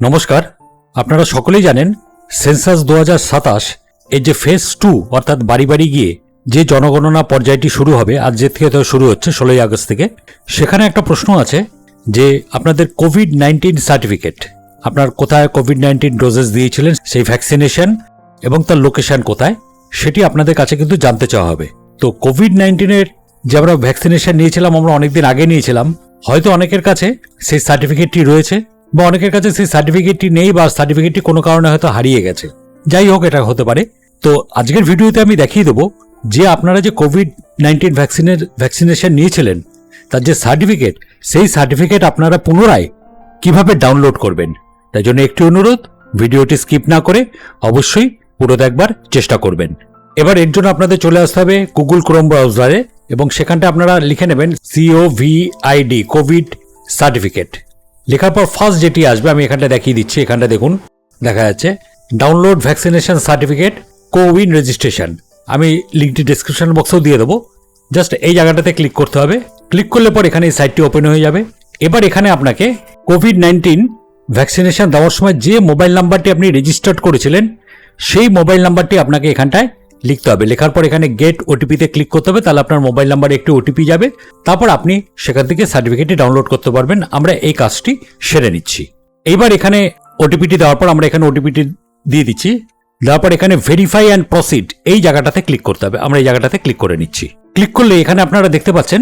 নমস্কার, আপনারা সকলেই জানেন সেন্সাস 2027 এর যে ফেজ 2 অর্থাৎ বাড়ি বাড়ি গিয়ে যে জনগণনা পর্যায়টি শুরু হবে, আজ যে থেকে তো শুরু হচ্ছে 16ই আগস্ট থেকে। সেখানে একটা প্রশ্ন আছে যে আপনাদের কোভিড-19 সার্টিফিকেট, আপনার কোথায় কোভিড-19 ডোজেস দিয়েছিলেন, সেই ভ্যাকসিনেশন এবং তার লোকেশন কোথায়, সেটি আপনাদের কাছে কিন্তু জানতে চাওয়া হবে। তো কোভিড-19 এর যে আমরা ভ্যাকসিনেশন নিয়েছিলাম, আমরা অনেকদিন আগে নিয়েছিলাম, হয়তো অনেকের কাছে সেই সার্টিফিকেটটি রয়েছে বা অনেকের কাছে সেই সার্টিফিকেটটি নেই বা সার্টিফিকেটটি কোনো কারণে হয়তো হারিয়ে গেছে। যাই হোক, এটা হতে পারে। তো আজকের ভিডিওতে আমি দেখিয়ে দেবো যে আপনারা যে কোভিড-19 ভ্যাকসিনেশন নিয়েছিলেন তার যে সার্টিফিকেট, সেই সার্টিফিকেট আপনারা পুনরায় কিভাবে ডাউনলোড করবেন। তাই জন্য একটি অনুরোধ, ভিডিওটি স্কিপ না করে অবশ্যই পুরো দেখবার চেষ্টা করবেন। এবার এর জন্য আপনাদের চলে আসতে হবে গুগল ক্রোম ব্রাউজারে এবং সেখানটা আপনারা লিখে নেবেন COVID কোভিড সার্টিফিকেট। লেখার পর ফার্স্ট যেটি আসবে আমি এখানটা দেখিয়ে দিচ্ছি। এখানটা দেখুন, দেখা যাচ্ছে download vaccination certificate CoWIN registration. আমি লিঙ্কটি ডিসক্রিপশন বক্সেও দিয়ে দেবো। জাস্ট এই জায়গাটাতে ক্লিক করতে হবে। ক্লিক করলে পর এখানে এই সাইটটি ওপেন হয়ে যাবে। এবার এখানে আপনাকে কোভিড-19 ভ্যাকসিনেশন দেওয়ার সময় যে মোবাইল নাম্বারটি আপনি রেজিস্টার্ড করেছিলেন সেই মোবাইল নাম্বারটি আপনাকে এখানটায় লিখতে হবে। লেখার পর এখানে গেট ওটিপিতে ক্লিক করতে হবে, তাহলে আপনার মোবাইল নাম্বারে একটি ওটিপি যাবে। তারপর আপনি সেখান থেকে সার্টিফিকেটটি ডাউনলোড করতে পারবেন। আমরা এই কাজটি সেরে নিচ্ছি। এইবার এখানে ওটিপিটি দেওয়ার পর আমরা এখানে ওটিপিটি দিয়ে দিচ্ছি। দেওয়ার পর এখানে ভেরিফাই অ্যান্ড প্রসিড এই জায়গাটাতে ক্লিক করতে হবে। আমরা এই জায়গাটাতে ক্লিক করে নিচ্ছি। ক্লিক করলে এখানে আপনারা দেখতে পাচ্ছেন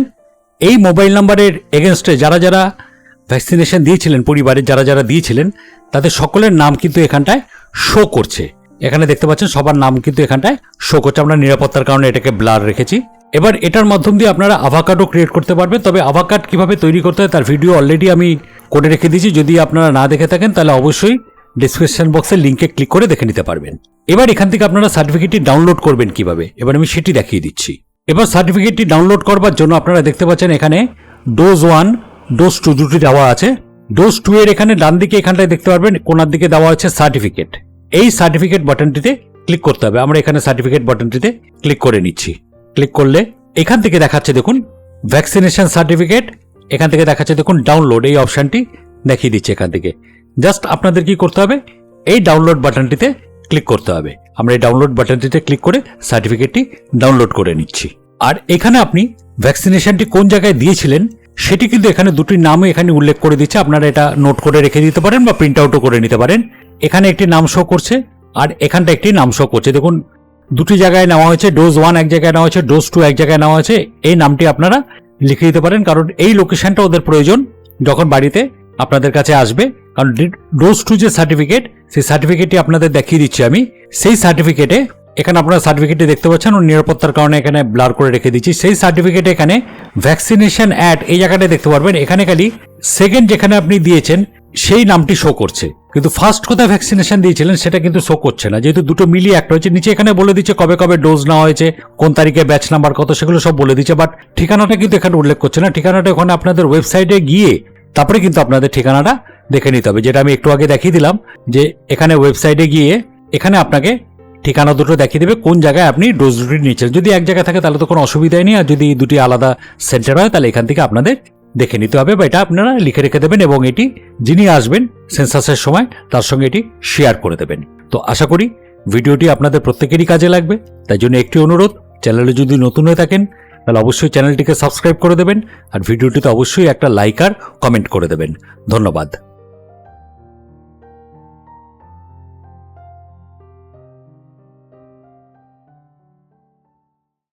এই মোবাইল নাম্বারের এগেনস্টে যারা যারা ভ্যাকসিনেশন দিয়েছিলেন, পরিবারের যারা যারা দিয়েছিলেন, তাদের সকলের নাম কিন্তু এখানটায় শো করছে। এখানে দেখতে পাচ্ছেন সবার নাম কিন্তু এখানটায় শো করছে। আমরা নিরাপত্তার কারণে এটাকে ব্লার রেখেছি। এবার এটার মাধ্যম দিয়ে আপনারা আধার কার্ডও ক্রিয়েট করতে পারবেন। তবে আধার কার্ড কীভাবে তৈরি করতে হয় তার ভিডিও অলরেডি আমি করে রেখে দিয়েছি। যদি আপনারা না দেখে থাকেন তাহলে অবশ্যই ডিসক্রিপশন বক্সের লিঙ্কে ক্লিক করে দেখে নিতে পারবেন। এবার এখান থেকে আপনারা সার্টিফিকেটটি ডাউনলোড করবেন কিভাবে, এবার আমি সেটি দেখিয়ে দিচ্ছি। এবার সার্টিফিকেটটি ডাউনলোড করবার জন্য আপনারা দেখতে পাচ্ছেন এখানে ডোজ 1 ডোজ 2 দুটি দেওয়া আছে। ডোজ 2 এর এখানে ডান দিকে এখানটায় দেখতে পারবেন কোনার দিকে দেওয়া আছে সার্টিফিকেট। এই সার্টিফিকেট বাটনটিতে ক্লিক করতে হবে। আমরা এখানে সার্টিফিকেট বাটনটিতে ক্লিক করে নিচ্ছি। ক্লিক করলে এখান থেকে দেখাচ্ছে দেখুন ভ্যাকসিনেশন সার্টিফিকেট। এখান থেকে দেখাচ্ছে দেখুন ডাউনলোড, এই অপশনটি দেখিয়ে দিচ্ছে। এখান থেকে জাস্ট আপনাদের কি করতে হবে, এই ডাউনলোড বাটনটিতে ক্লিক করতে হবে। আমরা এই ডাউনলোড বাটনটিতে ক্লিক করে সার্টিফিকেটটি ডাউনলোড করে নিচ্ছি। আর এখানে আপনি ভ্যাকসিনেশনটি কোন জায়গায় দিয়েছিলেন সেটি কিন্তু এখানে দুটি নামও এখানে উল্লেখ করে দিচ্ছে। আপনারা এটা নোট করে রেখে দিতে পারেন বা প্রিন্ট আউটও করে নিতে পারেন। এখানে একটি নাম শো করছে আর এখানটা একটি নাম শো করছে। দেখুন দুটি জায়গায় নেওয়া হয়েছে, ডোজ 1 এক জায়গায় নেওয়া হয়েছে, ডোজ 2 এক জায়গায় নেওয়া হয়েছে। এই নামটি আপনারা লিখে দিতে পারেন, কারণ এই লোকেশনটা ওদের প্রয়োজন যখন বাড়িতে আপনাদের কাছে আসবে। কারণ ডোজ 2 যে সার্টিফিকেট, সেই সার্টিফিকেটটি আপনাদের দেখিয়ে দিচ্ছি আমি। সেই সার্টিফিকেটে এখানে আপনারা সার্টিফিকেটটি দেখতে পাচ্ছেন, ও নিরাপত্তার কারণে এখানে ব্লার করে রেখে দিচ্ছি। সেই সার্টিফিকেটে এখানে ভ্যাকসিনেশন অ্যাড এই জায়গাটায় দেখতে পারবেন। এখানে খালি সেকেন্ড যেখানে আপনি দিয়েছেন সেই নামটি শো করছে, কিন্তু ফার্স্ট কোথায় ভ্যাকসিনেশন দিয়েছিলেন সেটা কিন্তু শো করছে না, যেহেতু দুটো মিলিয়ে একটা হয়েছে। নিচে এখানে বলে দিচ্ছে কবে কবে ডোজ নেওয়া হয়েছে, কোন তারিখে ব্যাচ নাম্বার কত, সেগুলো সব বলে দিচ্ছে। বাট ঠিকানাটা কিন্তু এখানে উল্লেখ করছে না। ঠিকানাটা ওখানে আপনাদের ওয়েবসাইটে গিয়ে তারপরে কিন্তু আপনাদের ঠিকানাটা দেখে নিতে হবে, যেটা আমি একটু আগে দেখিয়ে দিলাম। যে এখানে ওয়েবসাইটে গিয়ে এখানে আপনাকে ঠিকানা দুটো দেখিয়ে দেবে কোন জায়গায় আপনি ডোজ দুটি নিচ্ছেন। যদি এক জায়গায় থাকে তাহলে তো কোনো অসুবিধাই নেই, আর যদি দুটি আলাদা সেন্টার হয় তাহলে এখান থেকে আপনাদের দেখে নিতে হবে, বা এটা আপনারা লিখে রেখে দেবেন এবং এটি যিনি আসবেন সেন্সাসের সময় তার সঙ্গে এটি শেয়ার করে দেবেন। তো আশা করি ভিডিওটি আপনাদের প্রত্যেকেরই কাজে লাগবে। তাই জন্য একটি অনুরোধ, চ্যানেলে যদি নতুন হয়ে থাকেন তাহলে অবশ্যই চ্যানেলটিকে সাবস্ক্রাইব করে দেবেন, আর ভিডিওটিতে অবশ্যই একটা লাইক আর কমেন্ট করে দেবেন। ধন্যবাদ।